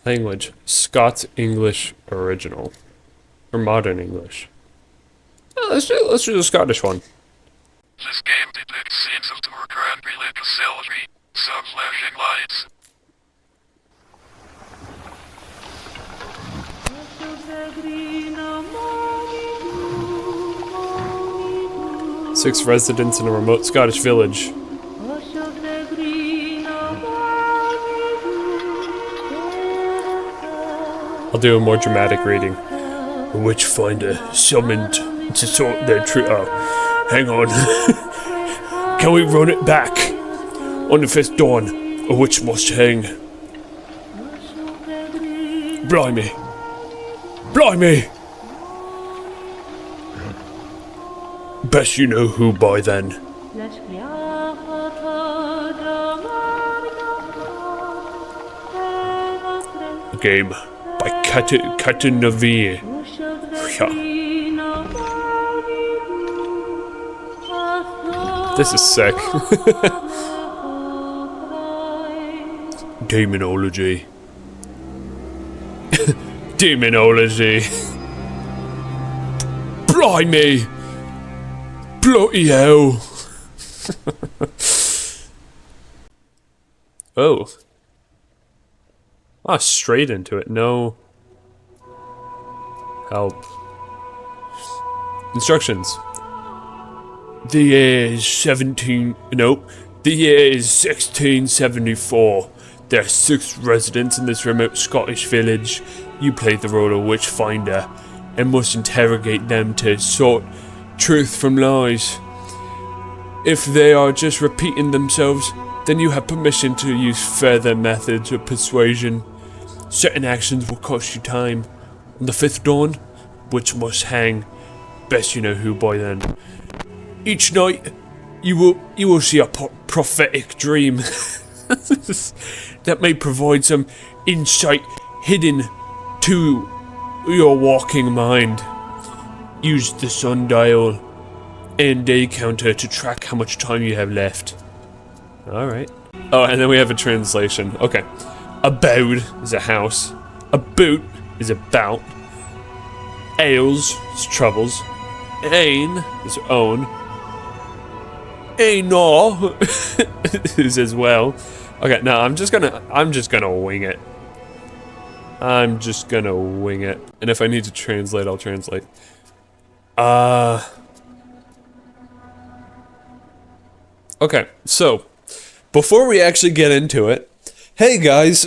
Language: Scots English original. Or modern English. Oh, let's do the Scottish one. This game depicts scenes of torture and religious salvage, some flashing lights. Six residents in a remote Scottish village. I'll do a more dramatic reading. A witchfinder summoned to sort their truth. Oh, hang on. Can we run it back? On the fifth dawn, a witch must hang. Blimey. Blimey! Best you know who by then. A game by Catanavir. This is sick. Demonology. Demonology. Blimey! Bloody hell! Oh. Ah, straight into it. No help. Instructions. The year is 1674. There are 6 residents in this remote Scottish village. You play the role of witchfinder and must interrogate them to sort truth from lies. If they are just repeating themselves, then you have permission to use further methods of persuasion. Certain actions will cost you time. On the 5th dawn, witch must hang. Best you know who by then. Each night, you will see a prophetic dream that may provide some insight hidden to your walking mind. Use the sundial and day counter to track how much time you have left. Alright. Oh, and then we have a translation. Okay. Abode is a house. A boot is about. Ails is troubles. Ain is own. Ainor is as well. Okay, now I'm just gonna wing it. I'm just gonna wing it. And if I need to translate, I'll translate. Okay, so before we actually get into it, hey guys,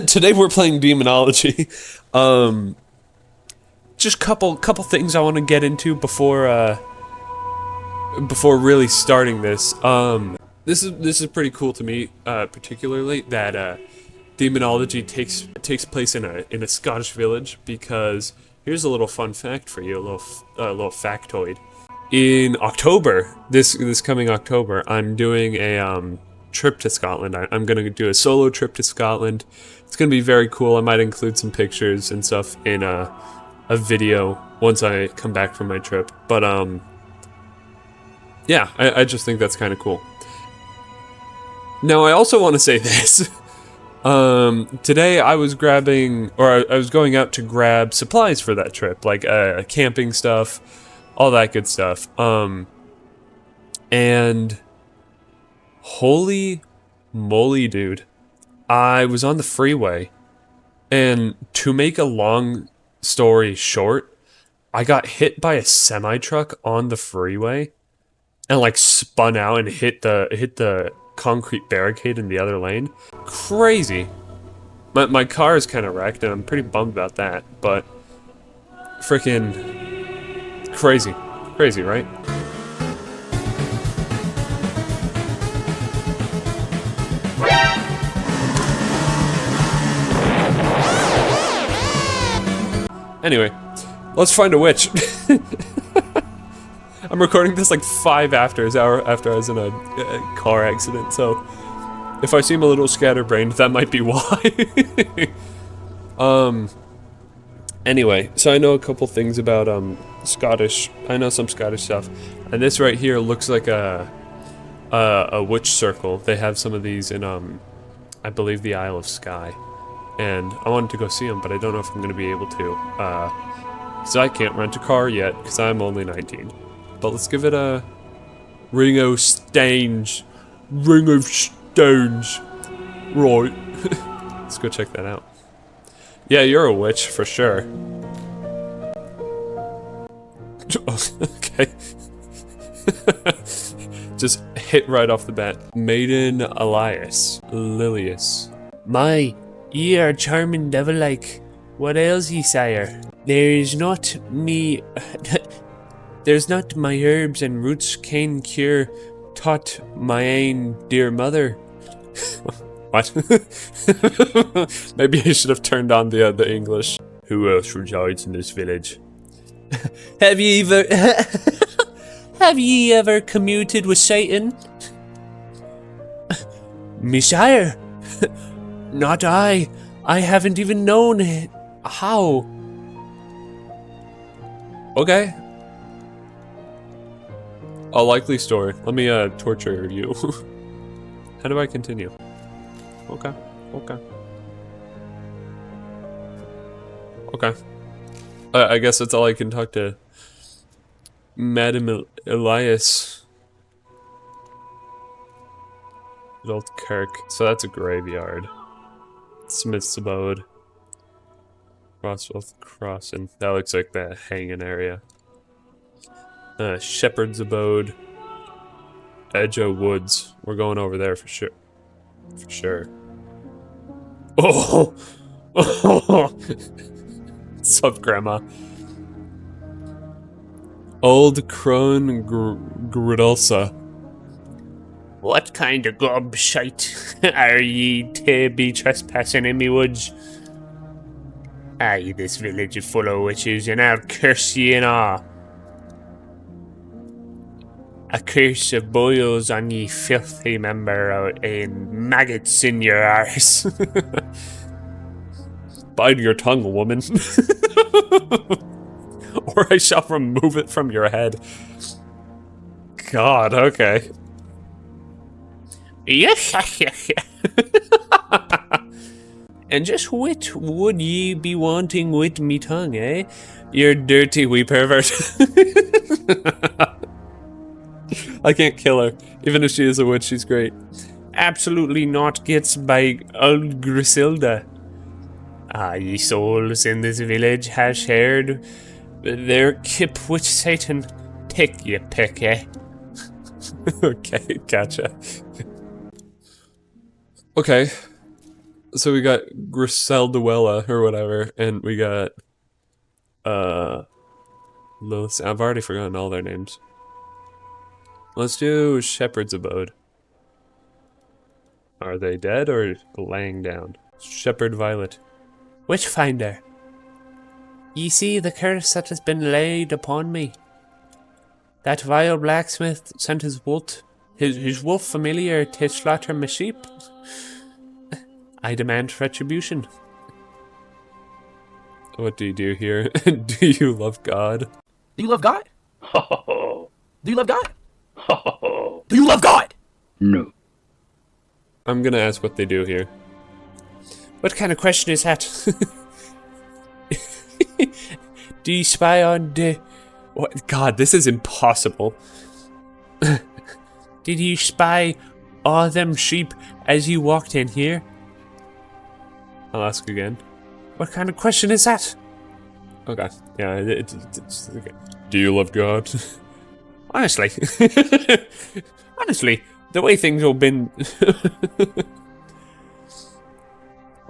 today we're playing Demonology. Just couple things I want to get into before really starting this. This is pretty cool to me, particularly that Demonology takes place in a Scottish village, because here's a little fun fact for you, a little factoid. In October, this coming October, I'm doing a trip to Scotland. I'm gonna do a solo trip to Scotland. It's gonna be very cool. I might include some pictures and stuff in a video once I come back from my trip. But yeah, I just think that's kind of cool. Now I also want to say this. Today I was I was going out to grab supplies for that trip, like camping stuff, all that good stuff. And holy moly, dude. I was on the freeway, and to make a long story short, I got hit by a semi-truck on the freeway and like spun out and hit the concrete barricade in the other lane. Crazy. My car is kind of wrecked, and I'm pretty bummed about that, but freaking crazy. Crazy, right? Anyway, let's find a witch. I'm recording this like 5 after I was in a car accident, so if I seem a little scatterbrained, that might be why. Anyway, so I know a couple things about Scottish. I know some Scottish stuff, and this right here looks like a witch circle. They have some of these in I believe the Isle of Skye. and I wanted to go see him, but I don't know if I'm going to be able to. Because I can't rent a car yet, because I'm only 19. But let's give it a Ring of Stones. Ring of Stones. Right. Let's go check that out. Yeah, you're a witch, for sure. Okay. Just hit right off the bat. Maiden Elias. Lilius. My, ye are charming devil-like. What ails ye, sire? There's not my herbs and roots can cure, taught my ain dear mother. What? Maybe I should have turned on the English. Who else resides in this village? Have ye ever commuted with Satan? Messiah, not I. I haven't even known it. How? Okay. A likely story. Let me torture you. How do I continue? Okay. Okay. Okay. I guess that's all I can talk to Madam Elias. Old Kirk. So that's a graveyard. Smith's Abode. Crosswell Crossing. That looks like the hanging area. Shepherd's Abode. Edge o' Woods. We're going over there for sure. For sure. Oh! What's up, Grandma? Old Crone Gridulsa. What kind of gobshite are ye to be trespassing in me woods? Aye, this village is full of witches, and I'll curse ye and all. A curse of boils on ye filthy member and maggots in your arse. Bide your tongue, woman. Or I shall remove it from your head. God, okay. Yes. And just what would ye be wanting with me tongue, eh? You dirty wee pervert. I can't kill her. Even if she is a witch, she's great. Absolutely not gets by old Griselda. Ye souls in this village have shared their kip with Satan. Take your pick, eh? Okay, gotcha. Okay. So we got Griselduella or whatever, and we got Lilith. I've already forgotten all their names. Let's do Shepherd's Abode. Are they dead or laying down? Shepherd Violet. Witchfinder. Ye see the curse that has been laid upon me. That vile blacksmith sent his wolf familiar to slaughter my sheep. I demand retribution. What do you do here? Do you love God? Do you love God? Do you love God? Do you love God? No. I'm gonna ask what they do here. What kind of question is that? Do you spy on the... What? God, this is impossible. Did you spy all them sheep as you walked in here? I'll ask again. What kind of question is that? Okay. Yeah, it's okay. Do you love God? Honestly. Honestly, the way things have been...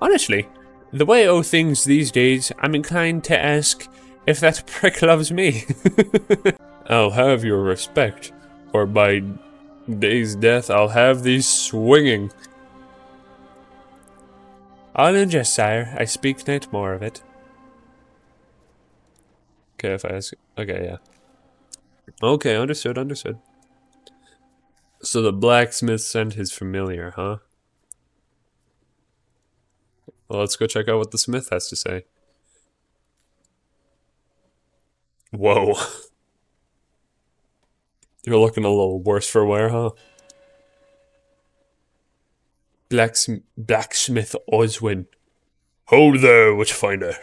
Honestly, the way things these days, I'm inclined to ask if that prick loves me. I'll have your respect, or by day's death I'll have thee swinging. All in jest, sire. I speak not more of it. Okay, if I ask... Okay, yeah. Okay, understood. So the blacksmith sent his familiar, huh? Well, let's go check out what the smith has to say. Whoa. You're looking a little worse for wear, huh? Blacksmith Oswin. Ho there, Witchfinder.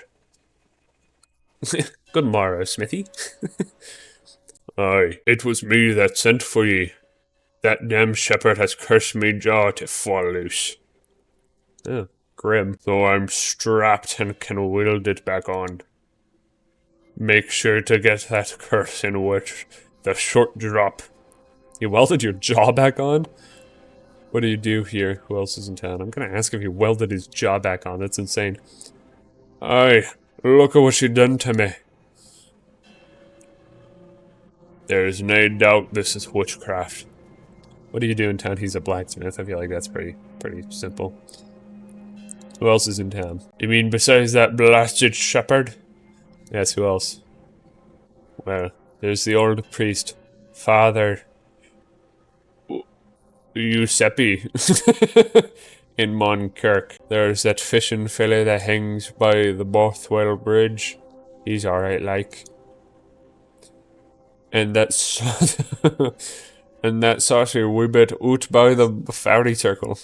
Good morrow, Smithy. Aye, it was me that sent for ye. That damn shepherd has cursed me jaw to fall loose. Oh, grim. Though I'm strapped and can wield it back on. Make sure to get that curse in with the short drop. You welded your jaw back on? What do you do here? Who else is in town? I'm gonna ask if he welded his jaw back on. That's insane. Aye, look at what she done to me. There's no doubt this is witchcraft. What do you do in town? He's a blacksmith. I feel like that's pretty simple. Who else is in town? You mean besides that blasted shepherd? Yes, who else? Well, there's the old priest, Father Giuseppe, in Monkirk. There's that fishing fella that hangs by the Bothwell Bridge. He's alright, like. And that's and that saucy wibbit out by the fairy circle.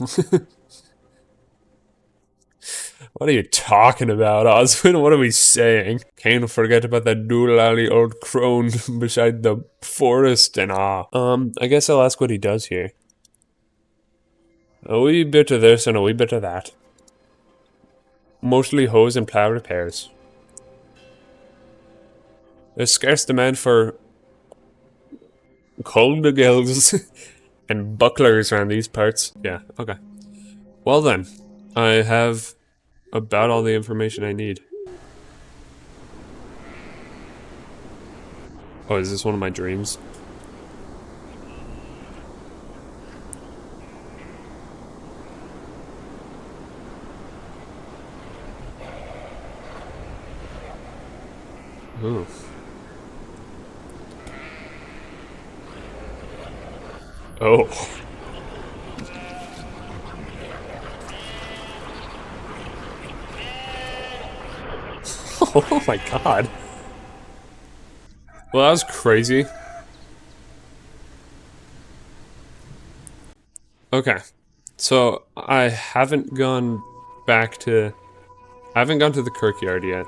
What are you talking about, Oswin? What are we saying? Can't forget about that doolally old crone beside the forest and I guess I'll ask what he does here. a wee bit of this and a wee bit of that. Mostly hose and plow repairs. There's scarce demand for coldigels And bucklers around these parts. Yeah, okay. Well then, I have about all the information I need. Oh, is this one of my dreams? Ooh. Oh. Oh my god. Well, that was crazy. Okay. So, I haven't gone back to... I haven't gone to the Kirkyard yet.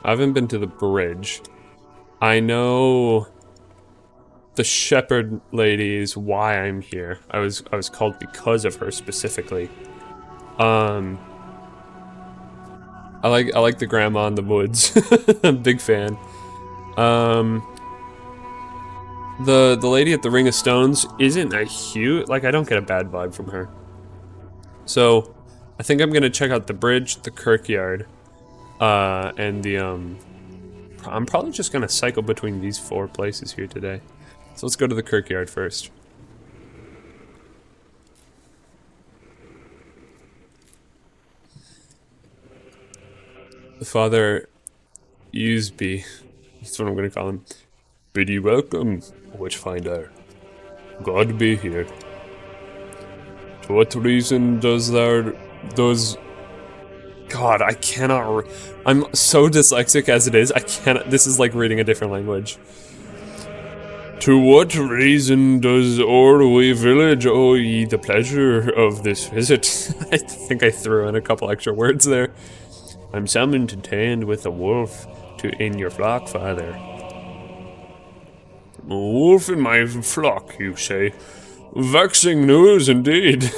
I haven't been to the bridge. I know... the shepherd lady is why I'm here. I was called because of her specifically. I like the grandma in the woods. I'm a big fan. The lady at the Ring of Stones isn't a huge, like, I don't get a bad vibe from her. So I think I'm gonna check out the bridge, the Kirkyard, and the I'm probably just gonna cycle between these 4 places here today. So let's go to the Kirkyard first. Father Usby, that's what I'm gonna call him. Bid ye welcome, Witchfinder. God be here. To what reason does God, I cannot. I'm so dyslexic as it is. I cannot. This is like reading a different language. To what reason does Orway Village owe ye the pleasure of this visit? I think I threw in a couple extra words there. I'm summoned to tend with a wolf in your flock, Father. A wolf in my flock, you say? Vexing news indeed.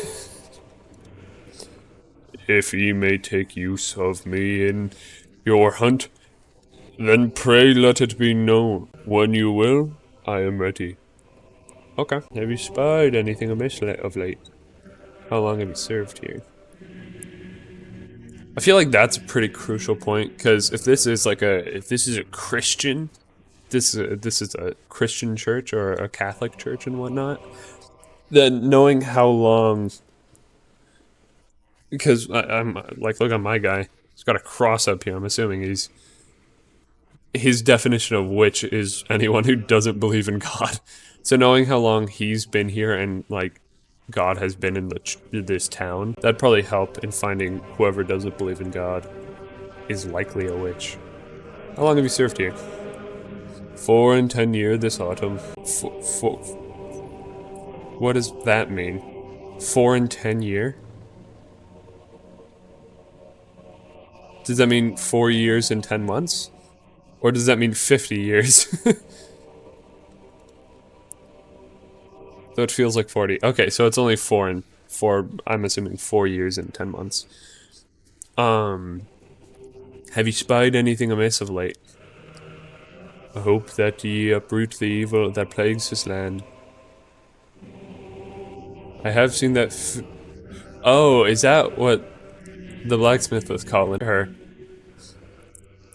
If ye may take use of me in your hunt, then pray let it be known. When you will, I am ready. Okay. Have you spied anything amiss of late? How long have you served here? I feel like that's a pretty crucial point, because if this is a Christian, this is a Christian church or a Catholic church and whatnot, then knowing how long, because I'm like, look at my guy, he's got a cross up here. I'm assuming his definition of witch is anyone who doesn't believe in God. So knowing how long he's been here and like God has been in this town, that'd probably help in finding whoever doesn't believe in God is likely a witch. How long have you served here? 4 and 10 years this autumn. What does that mean? 4 and 10 year? Does that mean 4 years and 10 months? Or does that mean 50 years? So it feels like 40. Okay, so it's only 4, I'm assuming 4 years and 10 months. Have you spied anything amiss of late? I hope that ye uproot the evil that plagues this land. I have seen that oh, is that what the blacksmith was calling her?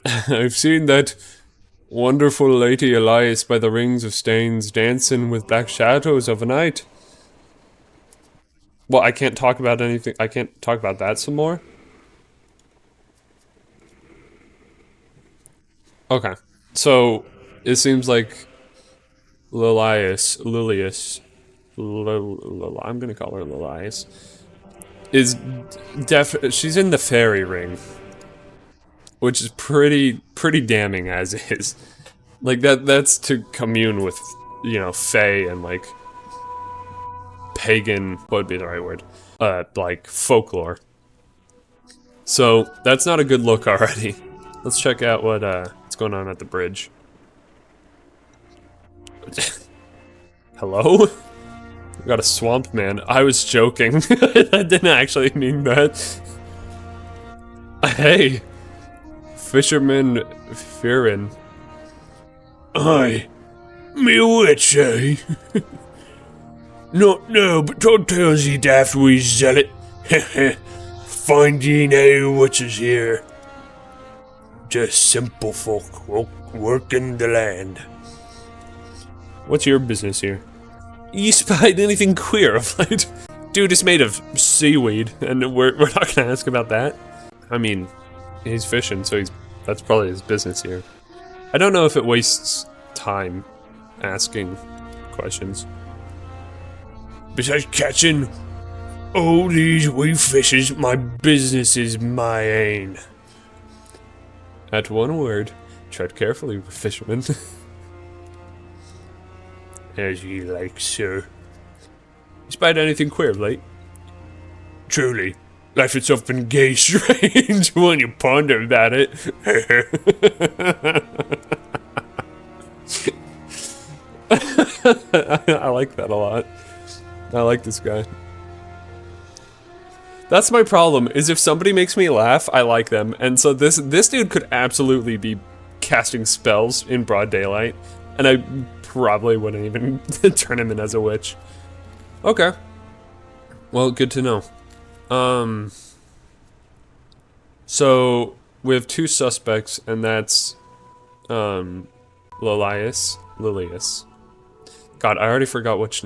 I've seen that wonderful Lady Elias by the rings of Staines dancing with black shadows of a night. Well, I can't talk about anything. I can't talk about that some more. Okay, so it seems like Lilias, I'm gonna call her Lilias, is she's in the fairy ring, which is pretty damning as is. Like that's to commune with, you know, fae and like pagan, what would be the right word? Like folklore. So that's not a good look already. Let's check out what's going on at the bridge. Hello? We got a swamp man. I was joking. I didn't actually mean that. Hey, Fisherman Fearin. Aye, me witch, eh? No, but don't tell ye daft wee zealot. Find ye now witches here. Just simple folk working the land. What's your business here? You spied anything queer of late? Dude is made of seaweed, and we're not gonna ask about that. I mean, he's fishing, so that's probably his business here. I don't know if it wastes time asking questions. Besides catching all these wee fishes, my business is my ain. At one word, tread carefully, fisherman. As ye like, sir. You spied anything queer of late? Truly, life itself been gay strange when you ponder about it. I like that a lot. I like this guy. That's my problem, is if somebody makes me laugh, I like them. And so this dude could absolutely be casting spells in broad daylight, and I probably wouldn't even turn him in as a witch. Okay. Well, good to know. So we have 2 suspects, and that's Lilias. God, I already forgot which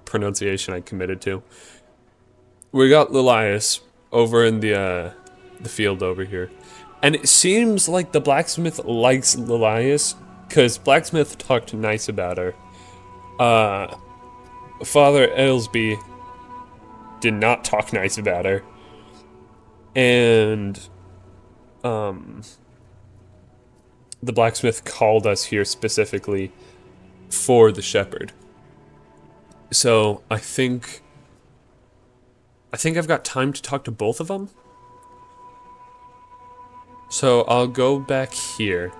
pronunciation I committed to. We got Lilias over in the field over here, and it seems like the blacksmith likes Lilias, because blacksmith talked nice about her. Father Aylesby did not talk nice about her, and the blacksmith called us here specifically for the shepherd. So I think I've got time to talk to both of them. So I'll go back here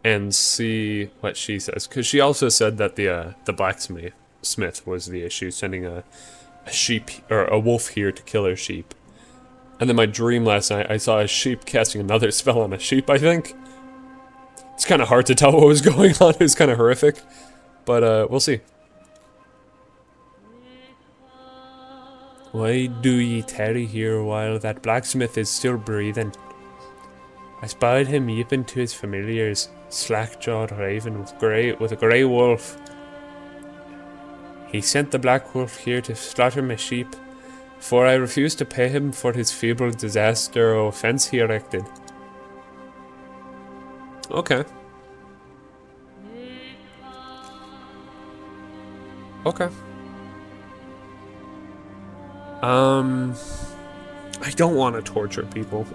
and see what she says, because she also said that the blacksmith was the issue, sending a sheep or a wolf here to kill her sheep. And then my dream last night, I saw a sheep casting another spell on a sheep, I think. It's kind of hard to tell what was going on. It was kind of horrific, but we'll see. Why do ye tarry here while that blacksmith is still breathing? I spied him yipping to his familiars, slack-jawed raven with a grey wolf. He sent the black wolf here to slaughter my sheep, for I refused to pay him for his feeble disaster or offense he erected. Okay. Okay. I don't want to torture people.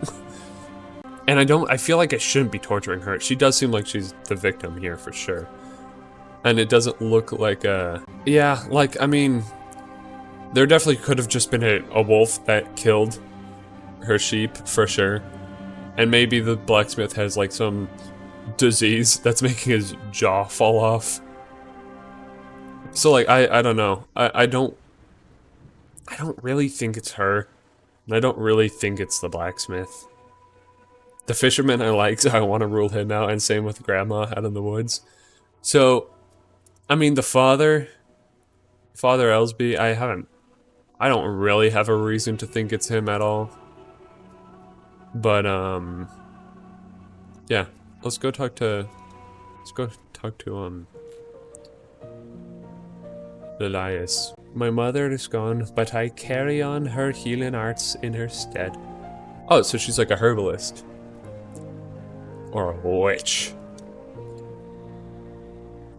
And I feel like I shouldn't be torturing her. She does seem like she's the victim here for sure. And it doesn't look like yeah, like, I mean, there definitely could have just been a wolf that killed her sheep for sure. And maybe the blacksmith has like some disease that's making his jaw fall off. So like I don't know. I don't really think it's her. And I don't really think it's the blacksmith. The fisherman I like, so I want to rule him out, and same with Grandma out in the woods. So, I mean, the Father Ellsby, I don't really have a reason to think it's him at all. But, yeah, let's go talk to Lilias. My mother is gone, but I carry on her healing arts in her stead. Oh, so she's like a herbalist. Or a witch.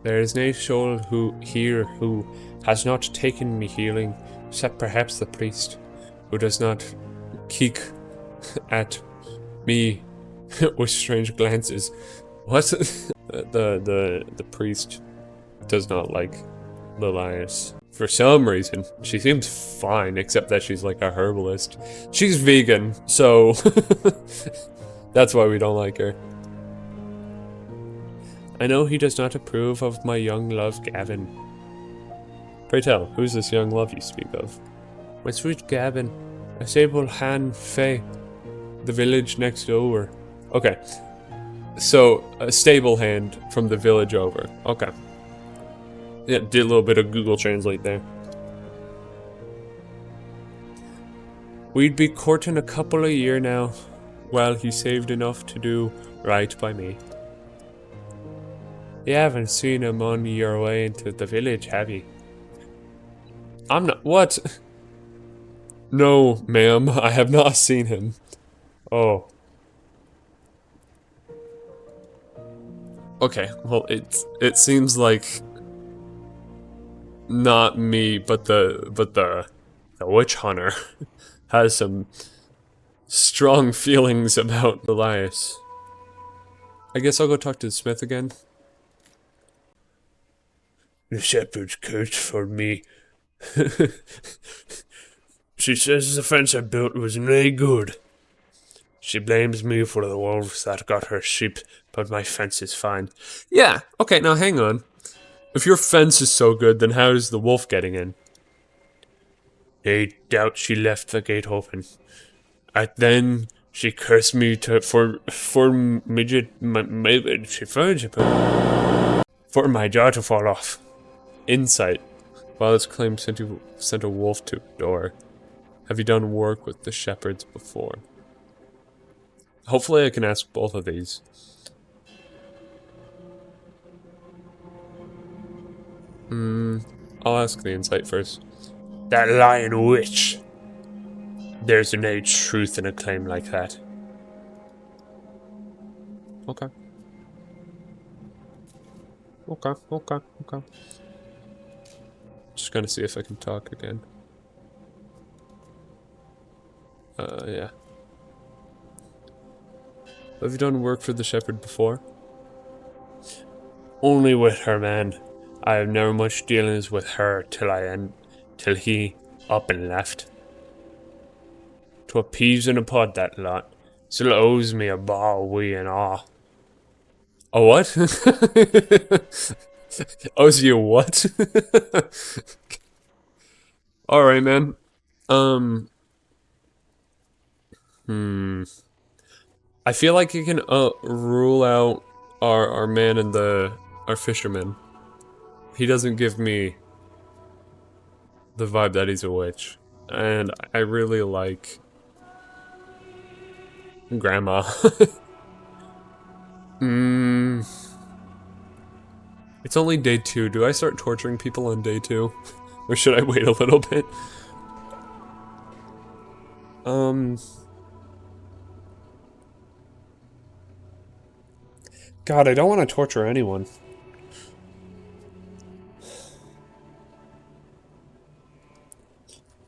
There is no soul who has not taken me healing, except perhaps the priest, who does not kick at me with strange glances. What? the priest does not like Lilias. For some reason. She seems fine, except that she's like a herbalist. She's vegan, so that's why we don't like her. I know he does not approve of my young love, Gavin. Pray tell, who's this young love you speak of? My sweet Gavin, a sable hand Faye, the village next over. Okay, so a stable hand from the village over. Okay. Yeah, did a little bit of Google Translate there. We'd be courting a couple a year now, while he saved enough to do right by me. You haven't seen him on your way into the village, have you? I'm not. What? No, ma'am, I have not seen him. Oh. Okay, well, it seems like not me, but the witch hunter has some strong feelings about Lilias. I guess I'll go talk to Smith again. The shepherd's cursed for me. She says the fence I built was no good. She blames me for the wolves that got her sheep, but my fence is fine. Yeah, okay, now hang on. If your fence is so good, then how is the wolf getting in? I doubt she left the gate open. And then she cursed me for my jaw to fall off. Insight. Violet's claim sent a wolf to your door. Have you done work with the shepherds before? Hopefully I can ask both of these. I'll ask the insight first. That lying witch. There's no truth in a claim like that. Okay. Just gonna see if I can talk again. Yeah. Have you done work for the shepherd before? Only with her, man. I have never much dealings with her till he up and left. 'Twa peas in a pod, that lot. Still owes me a ball wee and all. A what? Owes you what? Alright, man. I feel like you can rule out our man and our fisherman. He doesn't give me the vibe that he's a witch. And I really like Grandma. It's only day 2. Do I start torturing people on day 2? Or should I wait a little bit? God, I don't want to torture anyone.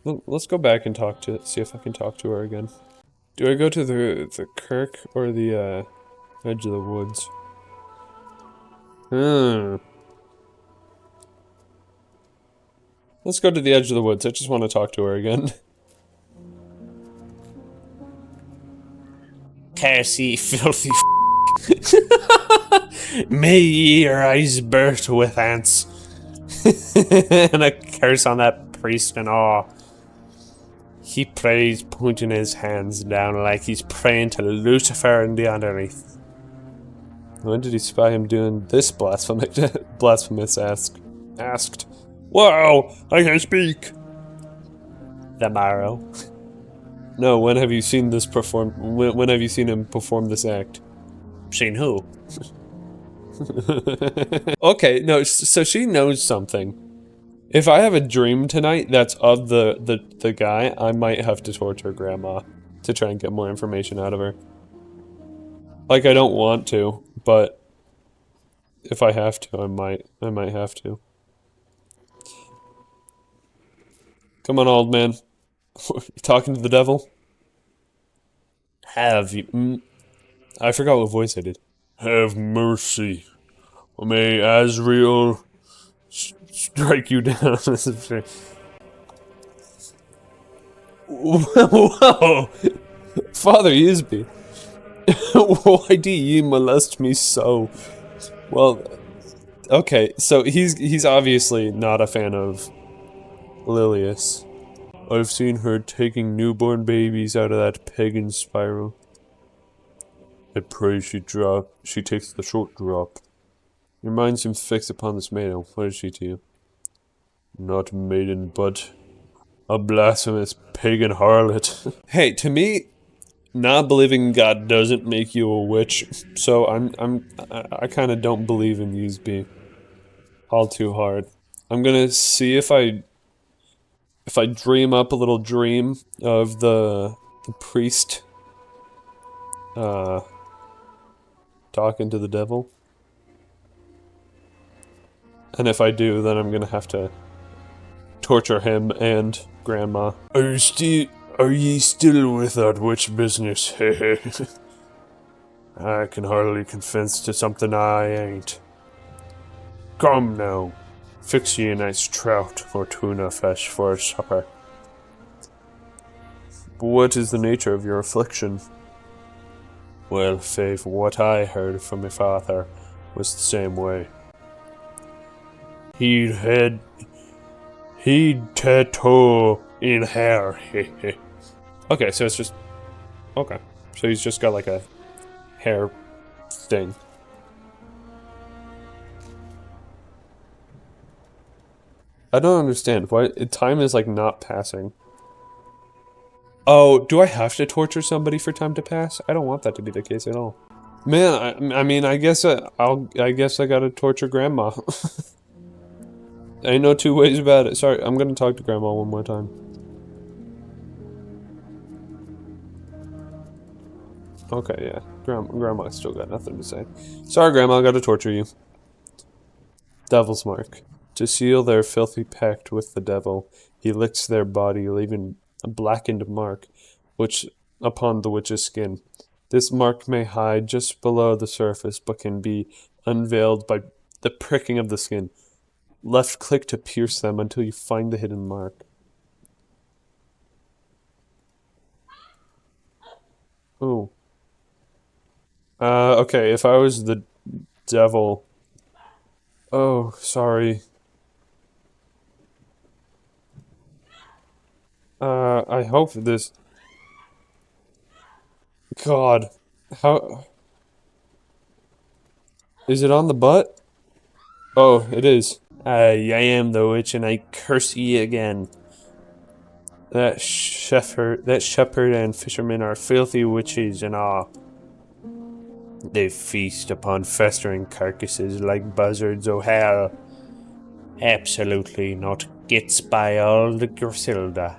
Let's go back and see if I can talk to her again. Do I go to the kirk or the edge of the woods? Let's go to the edge of the woods. I just want to talk to her again. Cursey, filthy May your eyes burst with ants. And a curse on that priest and all. He prays, pointing his hands down like he's praying to Lucifer in the underneath. When did he spy him doing this blasphemous asked? Wow, I can speak! The morrow. No, when have you seen this perform? When have you seen him perform this act? Seen who? Okay, no, so she knows something. If I have a dream tonight that's of the guy, I might have to torture Grandma to try and get more information out of her. Like, I don't want to, but if I have to, I might have to. Come on, old man. You talking to the devil? Have you... I forgot what voice I did. Have mercy. May Azrael strike you down. Whoa! Father Yisby. Why do ye molest me so? Well, okay, so he's obviously not a fan of Lilius. I've seen her taking newborn babies out of that pagan spiral. I pray she takes the short drop. Your mind seems fixed upon this maiden. What is she to you? Not maiden, but a blasphemous pagan harlot. Hey, to me, not believing in God doesn't make you a witch. So I kind of don't believe in Yusby all too hard. I'm gonna see if I dream up a little dream of the priest talking to the devil. And if I do, then I'm gonna have to torture him and Grandma. Are ye still with that witch business? I can hardly confess to something I ain't. Come now, fix ye a nice trout or tuna fish for supper. What is the nature of your affliction? Well, faith, what I heard from my father was the same way. He'd tattoo in hair. Okay, so it's just... Okay. So he's just got like a hair thing. I don't understand. Why time is like not passing. Oh, do I have to torture somebody for time to pass? I don't want that to be the case at all. Man, I mean, I guess I gotta torture Grandma. Ain't no two ways about it. Sorry, I'm gonna talk to Grandma one more time. Okay, yeah. Grandma still got nothing to say. Sorry, Grandma, I gotta torture you. Devil's Mark. To seal their filthy pact with the devil, he licks their body, leaving a blackened mark upon the witch's skin. This mark may hide just below the surface, but can be unveiled by the pricking of the skin. Left click to pierce them until you find the hidden mark. Ooh. Okay, if I was the devil... Oh, sorry. I hope this... God. How... Is it on the butt? Oh, it is. I am the witch, and I curse ye again. That shepherd and fisherman are filthy witches and all. They feast upon festering carcasses like buzzards o' hell. Absolutely not gets by all the Griselda.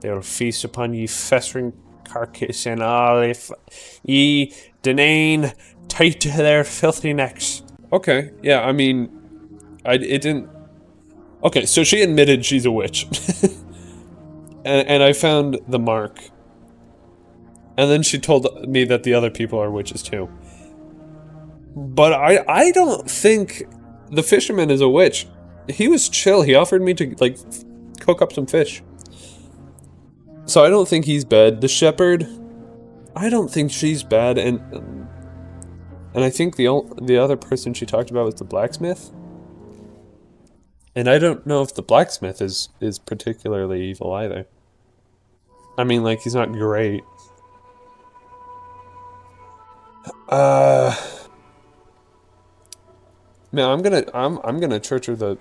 They'll feast upon ye festering carcass and all if ye denain tight to their filthy necks. Okay, yeah, I mean, it didn't... Okay, so she admitted she's a witch. and I found the mark. And then she told me that the other people are witches too. But I don't think the fisherman is a witch. He was chill. He offered me to, like, cook up some fish. So I don't think he's bad. The shepherd, I don't think she's bad, and I think the other person she talked about was the blacksmith. And I don't know if the blacksmith is particularly evil either. I mean, like, he's not great. Man, I'm gonna torture the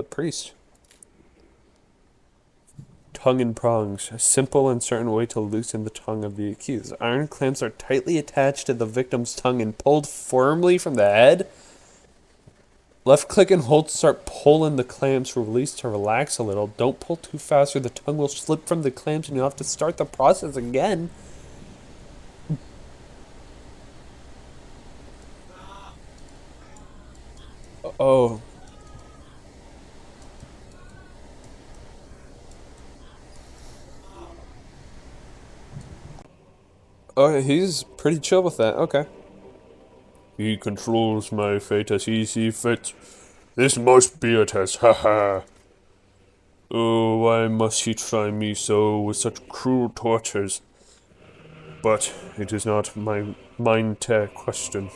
priest. Tongue and prongs, a simple and certain way to loosen the tongue of the accused. Iron clamps are tightly attached to the victim's tongue and pulled firmly from the head. Left click and hold to start pulling the clamps, release to relax a little. Don't pull too fast or the tongue will slip from the clamps and you'll have to start the process again. Oh. Oh, he's pretty chill with that. Okay. He controls my fate as he sees fit. This must be a test, haha. Oh, why must he try me so with such cruel tortures? But it is not my mind to question.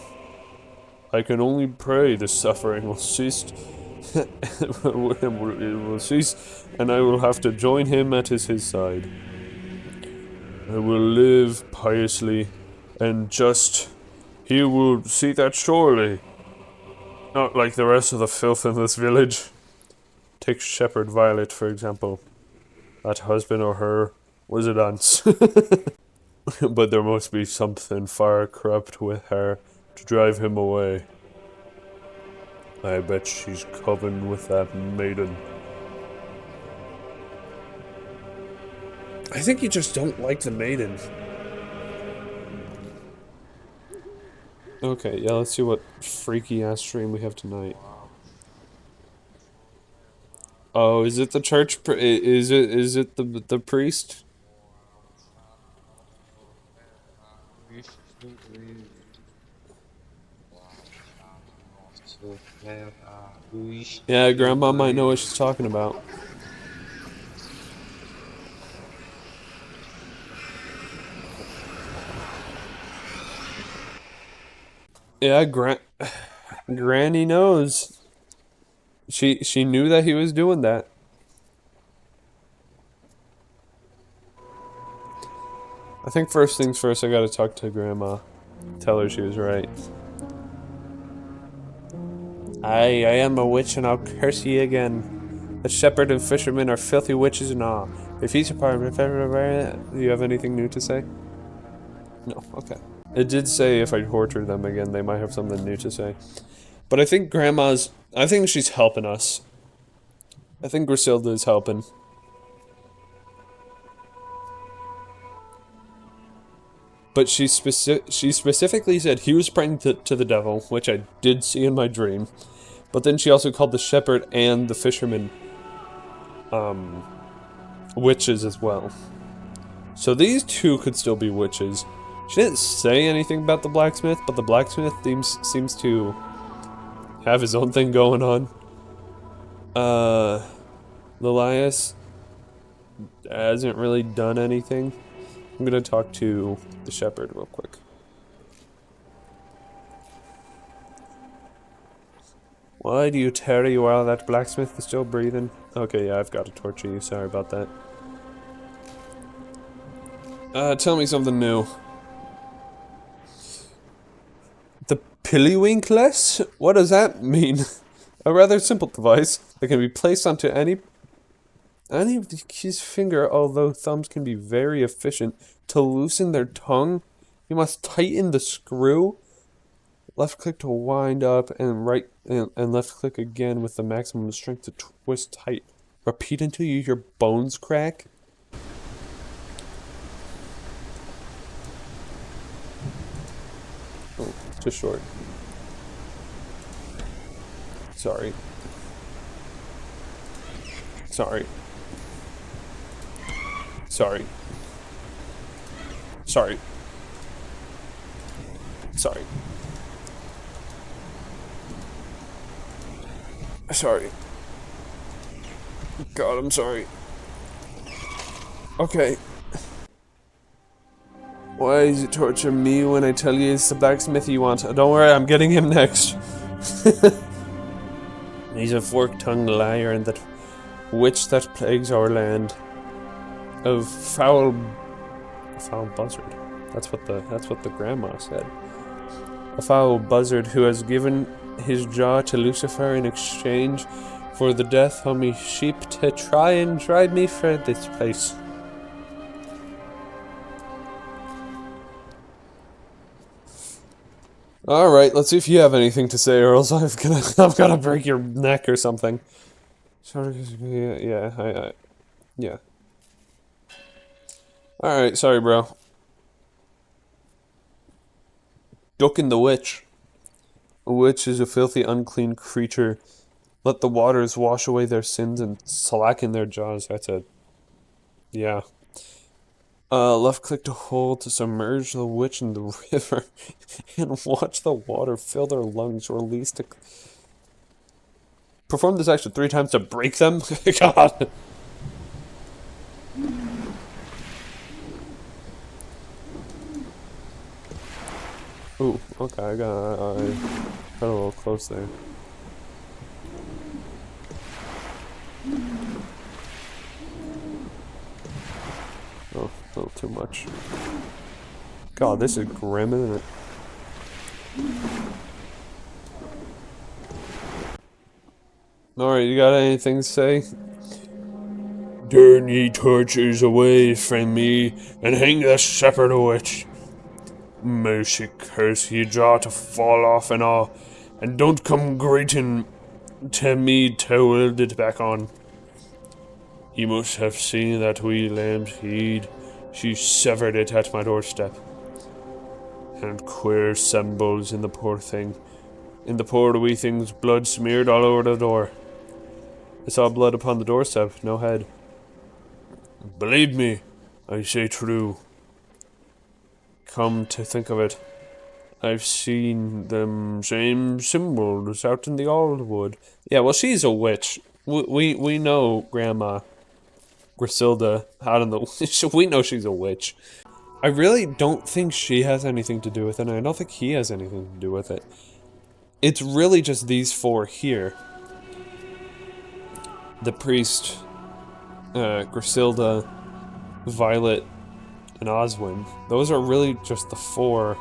I can only pray the suffering will cease. It will cease, and I will have to join him at his side. I will live piously and just. He will see that surely. Not like the rest of the filth in this village. Take Shepherd Violet, for example. That husband or her was a dance. But there must be something far corrupt with her to drive him away. I bet she's coven with that maiden. I think you just don't like the maiden. Okay, yeah, let's see what freaky ass stream we have tonight. Oh, is it the church? Is it the priest? Yeah, Grandma might know what she's talking about. Yeah, Granny knows. She knew that he was doing that. I think first things first, I gotta talk to Grandma. Tell her she was right. I am a witch and I'll curse ye again. The shepherd and fisherman are filthy witches and all. If he's a part of it, do you have anything new to say? No, okay. It did say if I torture them again, they might have something new to say. But I think I think she's helping us. I think Griselda is helping. But she specifically said he was praying to the devil, which I did see in my dream. But then she also called the shepherd and the fisherman witches as well. So these two could still be witches. She didn't say anything about the blacksmith, but the blacksmith seems to have his own thing going on. Lilias hasn't really done anything. I'm gonna talk to the shepherd real quick. Why do you tarry while that blacksmith is still breathing? Okay, yeah, I've got to torture you. Sorry about that. Tell me something new. The Pillywinkless? What does that mean? A rather simple device that can be placed onto any of the kid's finger, although thumbs can be very efficient. To loosen their tongue, you must tighten the screw. Left click to wind up, and and left click again with the maximum strength to twist tight. Repeat until your bones crack. Oh, too short. Sorry. Sorry. Sorry. Sorry. Sorry. Sorry. God, I'm sorry. Okay. Why is it torture me when I tell you it's the blacksmith you want? Don't worry, I'm getting him next. He's a fork-tongued liar and that witch that plagues our land. A foul buzzard. That's what the grandma said. A foul buzzard who has given his jaw to Lucifer in exchange for the death of me sheep to try and drive me from this place. Alright, let's see if you have anything to say, or else I'm gonna break your neck or something. Yeah. Alright, sorry, bro. Ducking the witch. A witch is a filthy, unclean creature. Let the waters wash away their sins and slacken their jaws. That's a... yeah. Left click to hold to submerge the witch in the river and watch the water fill their lungs. Release to... perform this action 3 times to break them? God! Ooh, okay, I got a little close there. Oh, a little too much. God, this is grim, isn't it? Alright, you got anything to say? Turn ye torches away from me, and hang the shepherd witch. Mercy curse ye jaw to fall off and all, and don't come greeting to me to weld it back on. Ye must have seen that wee lamb's heed, she severed it at my doorstep. And queer symbols in the poor thing. In the poor wee thing's blood smeared all over the door. I saw blood upon the doorstep, no head. Believe me, I say true. Come to think of it, I've seen them same symbols out in the old wood. Yeah, well, she's a witch. We know Grandma Griselda out in the... we know she's a witch. I really don't think she has anything to do with it, and I don't think he has anything to do with it. It's really just these 4 here. The priest, Griselda, Violet, and Oswin. Those are really just the 4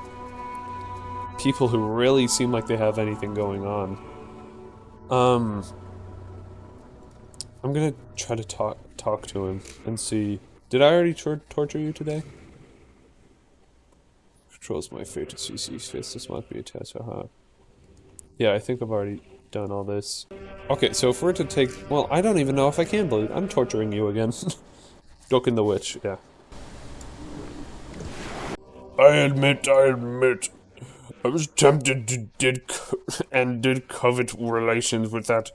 people who really seem like they have anything going on. I'm gonna try to talk to him and see... Did I already torture you today? Controls my fate to CC's fist. This might be a test, haha. Yeah, I think I've already done all this. Okay, so if we're to take... Well, I don't even know if I can believe... I'm torturing you again. Ducking the witch, yeah. I admit. I was tempted to did covet relations with that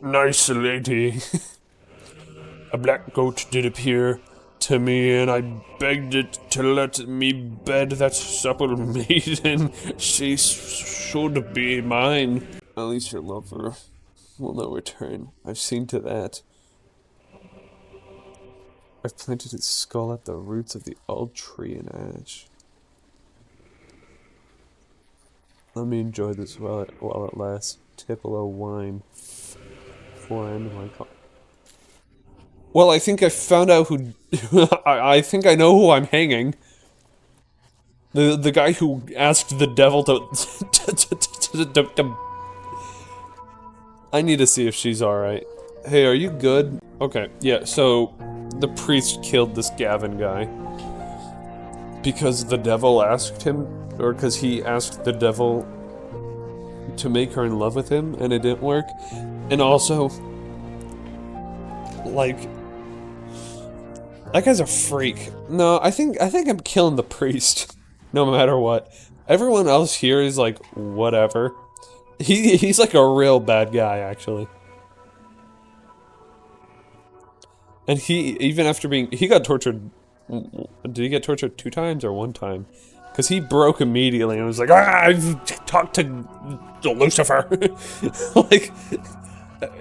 nice lady. A black goat did appear to me, and I begged it to let me bed that supple maiden. She should be mine. At least your lover will not return. I've seen to that. I've planted its skull at the roots of the old tree in ash. Let me enjoy this while it lasts. Tip a little wine. Before I end my call. Well, I think I found out who... I think I know who I'm hanging. The guy who asked the devil to... I need to see if she's alright. Hey, are you good? Okay, yeah, so... The priest killed this Gavin guy. Because the devil asked him... Or because he asked the devil... to make her in love with him, and it didn't work. And also... Like... That guy's a freak. No, I think I'm killing the priest. No matter what. Everyone else here is like, whatever. He's like a real bad guy, actually. And he, even after being... He got tortured... Did he get tortured 2 times or 1 time? Because he broke immediately and was like, I've talked to Lucifer. Like...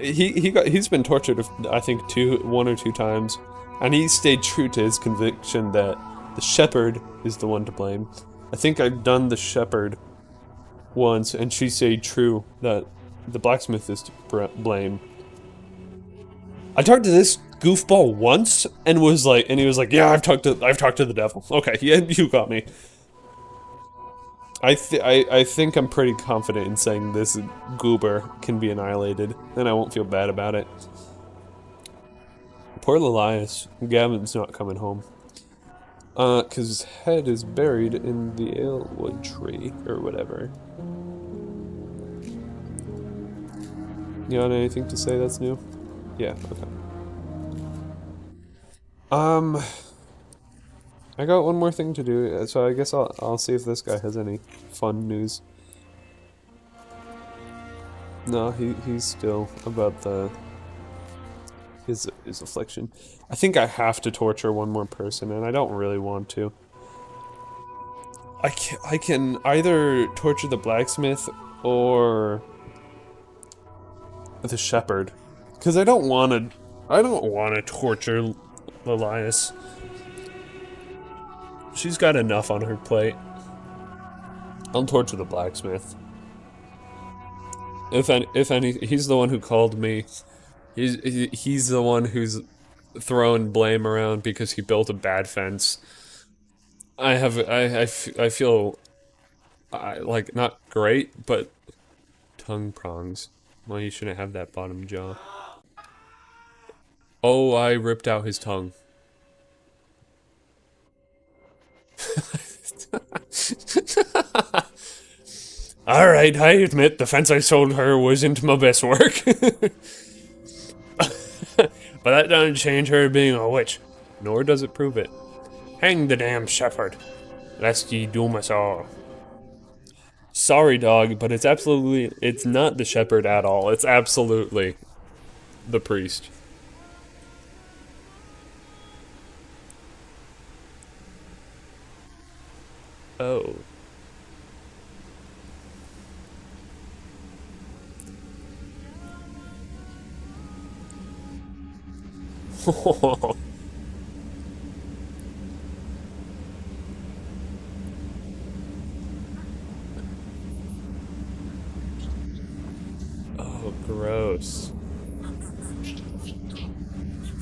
He's been tortured, I think, 1 or 2 times. And he stayed true to his conviction that The shepherd is the one to blame. I think I've done the shepherd once, and she said true that the blacksmith is to blame. I talked to this goofball once, and he was like, "Yeah, I've talked to the devil." Okay, yeah, you got me. I think I'm pretty confident in saying this goober can be annihilated, and I won't feel bad about it. Poor Elias. Gavin's not coming home. 'Cause his head is buried in the alewood tree, or whatever. You got anything to say that's new? Yeah, okay. I got one more thing to do, so I guess I'll see if this guy has any fun news. No, he's still about his affliction. I think I have to torture one more person, and I don't really want to. I can either torture the blacksmith or the shepherd, because I don't want to torture Elias. She's got enough on her plate. I'll torture the blacksmith. If any, he's the one who called me. He's the one who's throwing blame around because he built a bad fence. I feel like not great, but tongue prongs. Well, you shouldn't have that bottom jaw. Oh, I ripped out his tongue. Alright, I admit the fence I sold her wasn't my best work. But that doesn't change her being a witch, nor does it prove it. Hang the damn shepherd, lest ye doom us all. Sorry, dog, but it's not the shepherd at all. It's absolutely the priest. Oh. Oh, gross.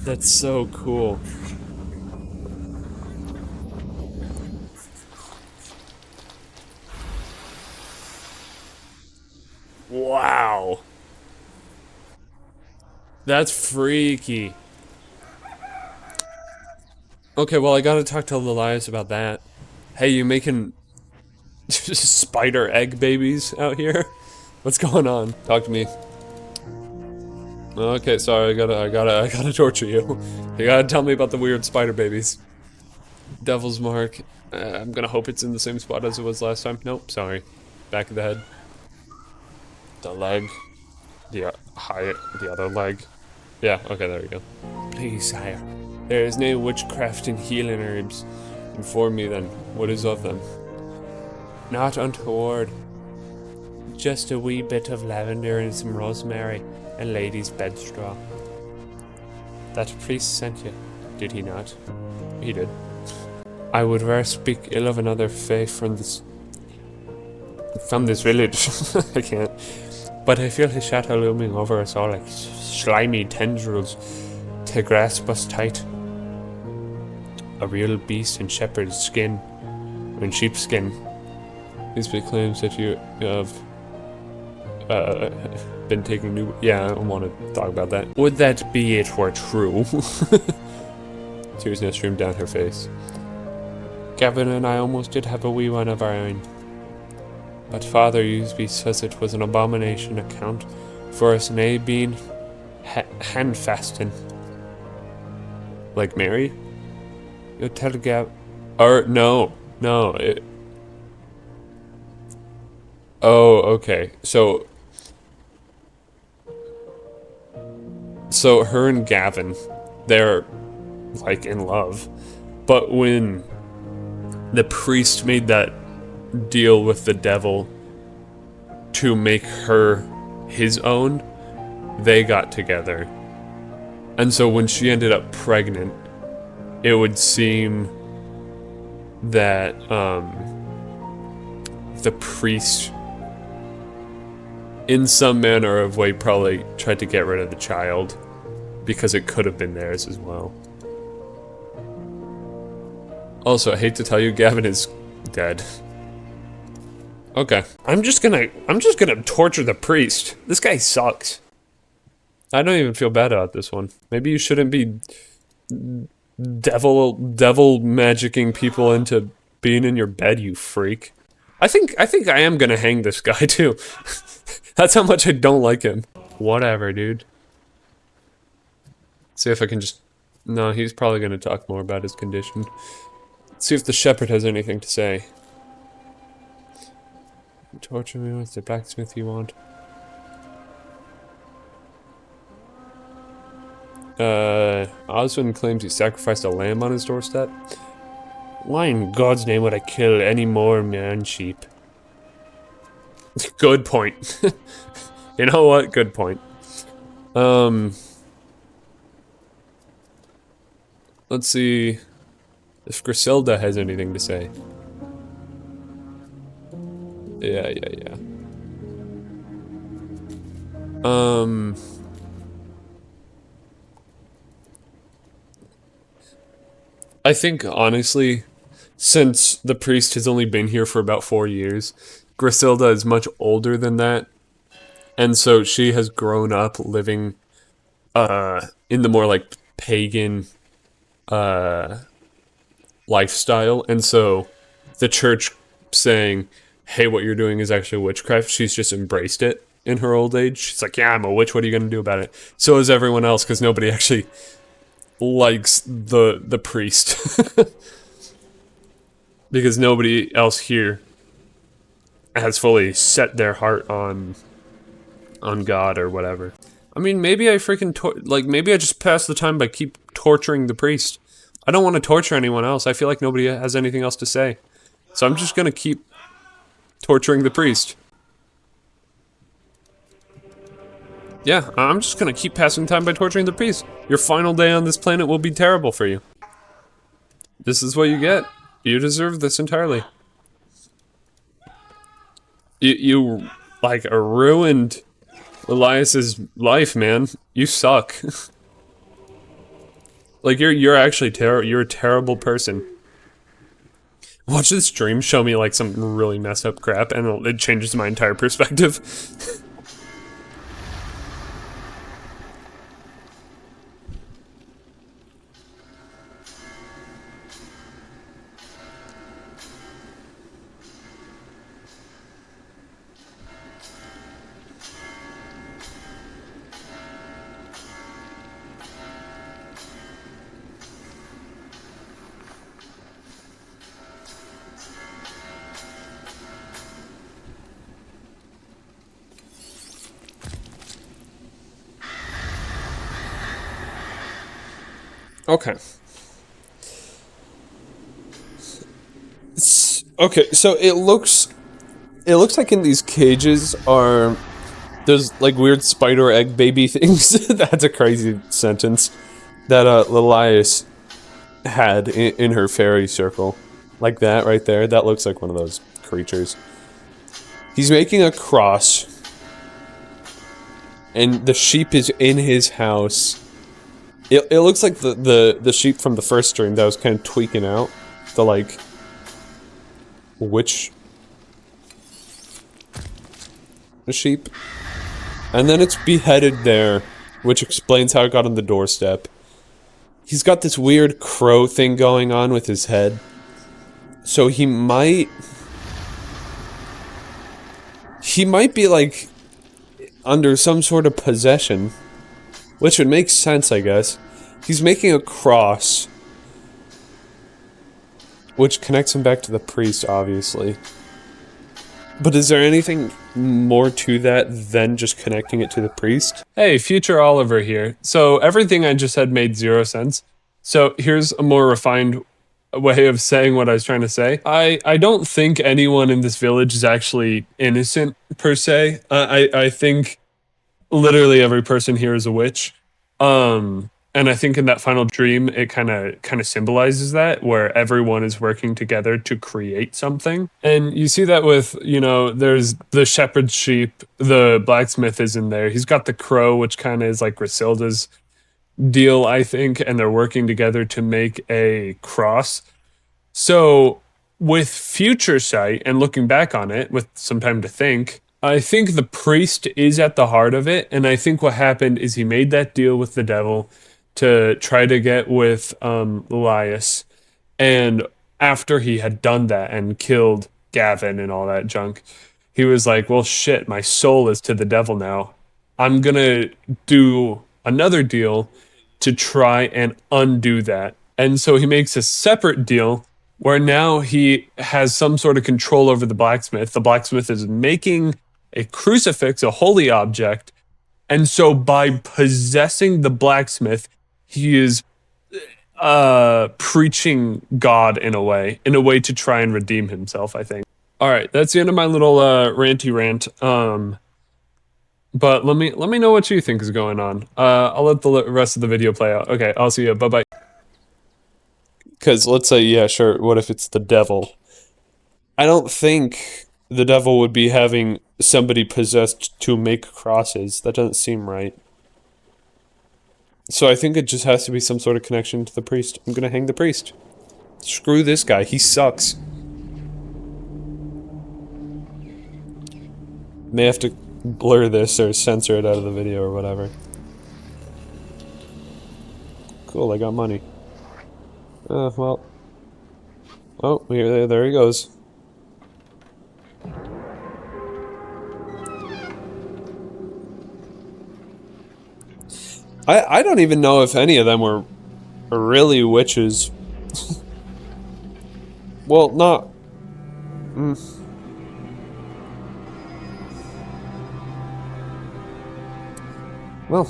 That's so cool. Wow. That's freaky. Okay, well, I gotta talk to Elias about that. Hey, you making spider egg babies out here? What's going on? Talk to me. Okay, sorry, I gotta torture you. You gotta tell me about the weird spider babies. Devil's Mark. I'm gonna hope it's in the same spot as it was last time. Nope, sorry. Back of the head. The leg. The other leg. Yeah, okay, there we go. Please, sire. There is no witchcraft in healing herbs. Inform me then, what is of them? Not untoward. Just a wee bit of lavender and some rosemary and lady's bedstraw. That priest sent you, did he not? He did. I would rather speak ill of another faith from this village. I can't. But I feel his shadow looming over us all like slimy tendrils to grasp us tight. A real beast in shepherd's skin, or in sheepskin. These big claims that you have been taking new. Yeah, I don't want to talk about that. Would that be it were true? Tears now streamed down her face. Gavin and I almost did have a wee one of our own. But Father Usby says it was an abomination account for us nae being hand fasting. Like Mary? You'll tell Gav... Or, no. Oh, okay. So her and Gavin, they're, like, in love. But when the priest made that deal with the devil to make her his own, they got together. And so when she ended up pregnant, it would seem that the priest, in some manner of way, probably tried to get rid of the child because it could have been theirs as well. Also, I hate to tell you, Gavin is dead. Okay, I'm just gonna torture the priest. This guy sucks. I don't even feel bad about this one. Maybe you shouldn't be devil magicking people into being in your bed, you freak. I think I am gonna hang this guy too. That's how much I don't like him. Whatever, dude. See if I can just... No, he's probably gonna talk more about his condition. Let's see if the shepherd has anything to say. Torture me with the blacksmith you want. Oswin claims he sacrificed a lamb on his doorstep. Why in God's name would I kill any more man sheep? Good point. You know what? Good point. Let's see if Griselda has anything to say. Yeah. I think, honestly, since the priest has only been here for about 4 years, Griselda is much older than that. And so she has grown up living in the more, like, pagan lifestyle. And so the church saying, hey, what you're doing is actually witchcraft, she's just embraced it in her old age. She's like, yeah, I'm a witch, what are you going to do about it? So is everyone else, because nobody actually likes the priest. Because nobody else here has fully set their heart on God or whatever. I mean, maybe I freaking maybe I just pass the time by keep torturing the priest. I don't want to torture anyone else. I feel like nobody has anything else to say. So I'm just gonna keep torturing the priest. Yeah, I'm just gonna keep passing time by torturing the priest. Your final day on this planet will be terrible for you. This is what you get. You deserve this entirely. You like ruined Elias's life, man. You suck. Like you're actually you're a terrible person. Watch this stream show me like some really messed up crap and it changes my entire perspective. Okay. Okay, so it looks like in these cages there's like weird spider egg baby things. That's a crazy sentence that Lilias had in her fairy circle. Like that right there. That looks like one of those creatures. He's making a cross. And the sheep is in his house. It looks like the sheep from the first stream that was kind of tweaking out. The, like, witch... the sheep. And then it's beheaded there, which explains how it got on the doorstep. He's got this weird crow thing going on with his head. So he might be, like, under some sort of possession. Which would make sense, I guess. He's making a cross. Which connects him back to the priest, obviously. But is there anything more to that than just connecting it to the priest? Hey, future Oliver here. So everything I just said made 0 sense. So here's a more refined way of saying what I was trying to say. I don't think anyone in this village is actually innocent, per se. I think... literally every person here is a witch. And I think in that final dream, it kind of symbolizes that, where everyone is working together to create something. And you see that with, you know, there's the shepherd's sheep, the blacksmith is in there. He's got the crow, which kind of is like Griselda's deal, I think, and they're working together to make a cross. So with future sight and looking back on it with some time to think, I think the priest is at the heart of it. And I think what happened is he made that deal with the devil to try to get with Elias. And after he had done that and killed Gavin and all that junk, he was like, well, shit, my soul is to the devil now. I'm going to do another deal to try and undo that. And so he makes a separate deal where now he has some sort of control over the blacksmith. The blacksmith is making a crucifix, a holy object. And so by possessing the blacksmith, he is preaching God in a way to try and redeem himself, I think. All right, that's the end of my little ranty rant. But let me know what you think is going on. I'll let the rest of the video play out. Okay, I'll see you. Bye-bye. Because let's say, yeah, sure, what if it's the devil? I don't think the devil would be having somebody possessed to make crosses. That doesn't seem right. So I think it just has to be some sort of connection to the priest. I'm gonna hang the priest. Screw this guy, he sucks. May have to blur this or censor it out of the video or whatever. Cool, I got money. Well. Oh, there he goes. I don't even know if any of them were witches. Well, not... Well,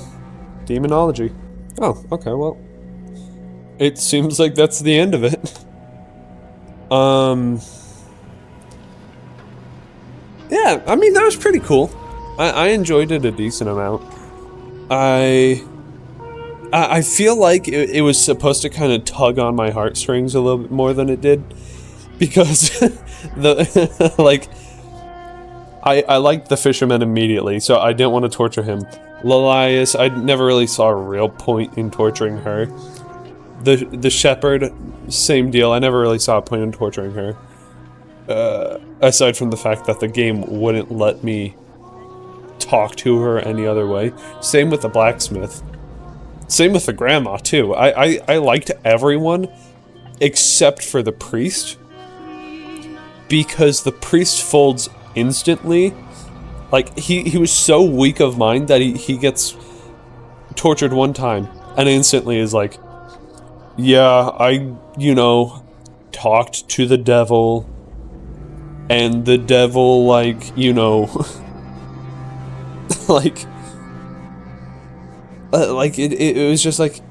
demonology. Oh, okay, well. It seems like that's the end of it. Yeah, I mean, that was pretty cool. I enjoyed it a decent amount. I feel like it was supposed to kind of tug on my heartstrings a little bit more than it did. Because, I liked the fisherman immediately, so I didn't want to torture him. Lelias, I never really saw a real point in torturing her. The shepherd, same deal, I never really saw a point in torturing her. Aside from the fact that the game wouldn't let me talk to her any other way. Same with the blacksmith. Same with the grandma, too. I liked everyone except for the priest. Because the priest folds instantly. Like, he was so weak of mind that he gets tortured one time. And instantly is like, yeah, I, talked to the devil. And the devil, like, it was just like,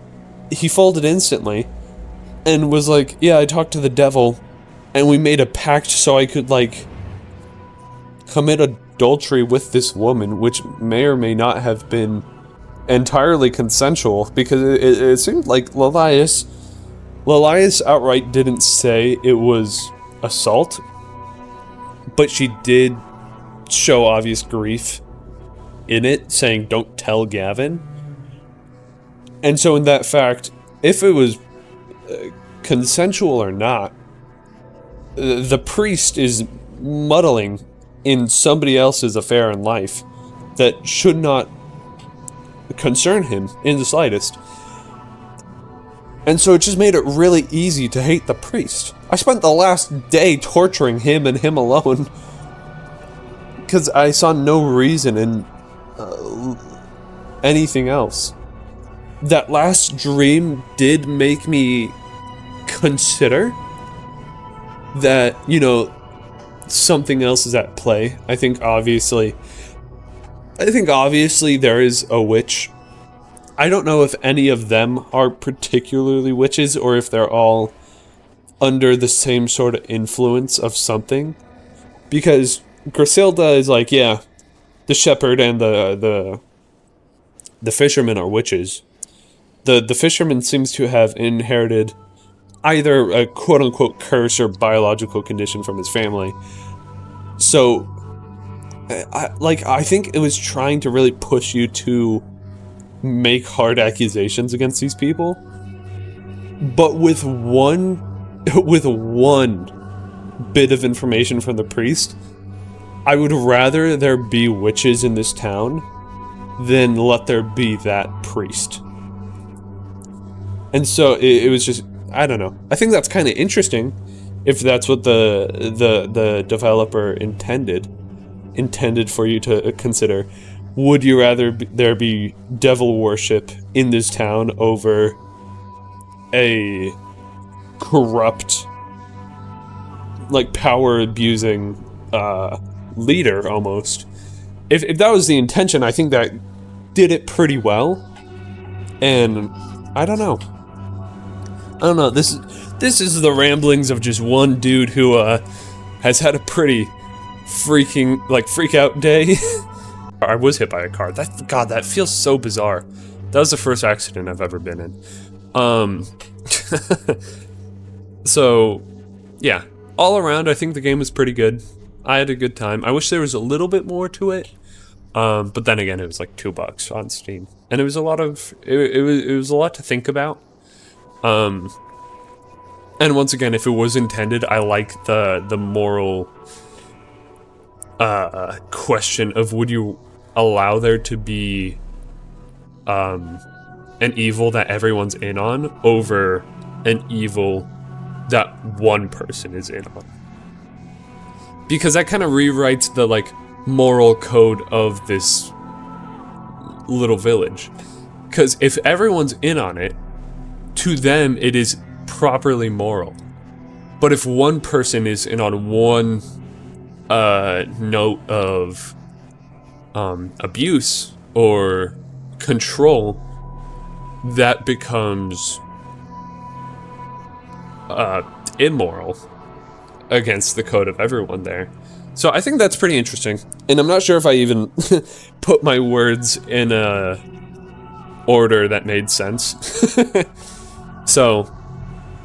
he folded instantly. And was like, yeah, I talked to the devil. And we made a pact so I could, like, commit adultery with this woman, which may or may not have been entirely consensual, because it seemed like Lelias outright didn't say it was assault, but she did show obvious grief in it, saying, don't tell Gavin. And so in that fact, if it was consensual or not, the priest is muddling in somebody else's affair in life that should not concern him in the slightest. And so it just made it really easy to hate the priest. I spent the last day torturing him and him alone because I saw no reason in anything else. That last dream did make me consider that, something else is at play. I think obviously there is a witch. I don't know if any of them are particularly witches or if they're all under the same sort of influence of something. Because Griselda is like, yeah, the shepherd and the fisherman are witches. the fisherman seems to have inherited either a quote-unquote curse or biological condition from his family. So, I think it was trying to really push you to make hard accusations against these people, but with one bit of information from the priest, I would rather there be witches in this town than let there be that priest. And so it was just, I don't know. I think that's kind of interesting if that's what the developer intended for you to consider. Would you rather there be devil worship in this town over a corrupt, like, power abusing leader almost? If that was the intention, I think that did it pretty well. And I don't know. This is the ramblings of just one dude who has had a pretty freak out day. I was hit by a car. That feels so bizarre. That was the first accident I've ever been in. So yeah, all around I think the game was pretty good. I had a good time. I wish there was a little bit more to it. But then again, it was like $2 on Steam. And it was a lot of it was a lot to think about. And once again, if it was intended, I like the moral question of, would you allow there to be an evil that everyone's in on over an evil that one person is in on? Because that kind of rewrites the, like, moral code of this little village. Because if everyone's in on it, to them it is properly moral. But if one person is in on one note of abuse or control, that becomes immoral against the code of everyone there. So I think that's pretty interesting. And I'm not sure if I even put my words in a order that made sense. So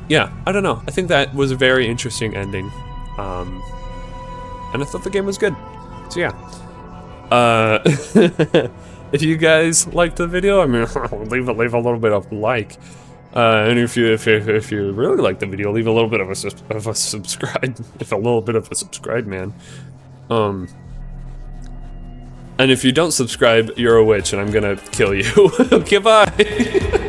yeah, I don't know. I think that was a very interesting ending. And I thought the game was good. So yeah. If you guys liked the video, I mean, leave a little bit of a like. And if you really like the video, leave a little bit of a subscribe. If a little bit of a subscribe, man. And if you don't subscribe, you're a witch, and I'm gonna kill you. Okay, bye.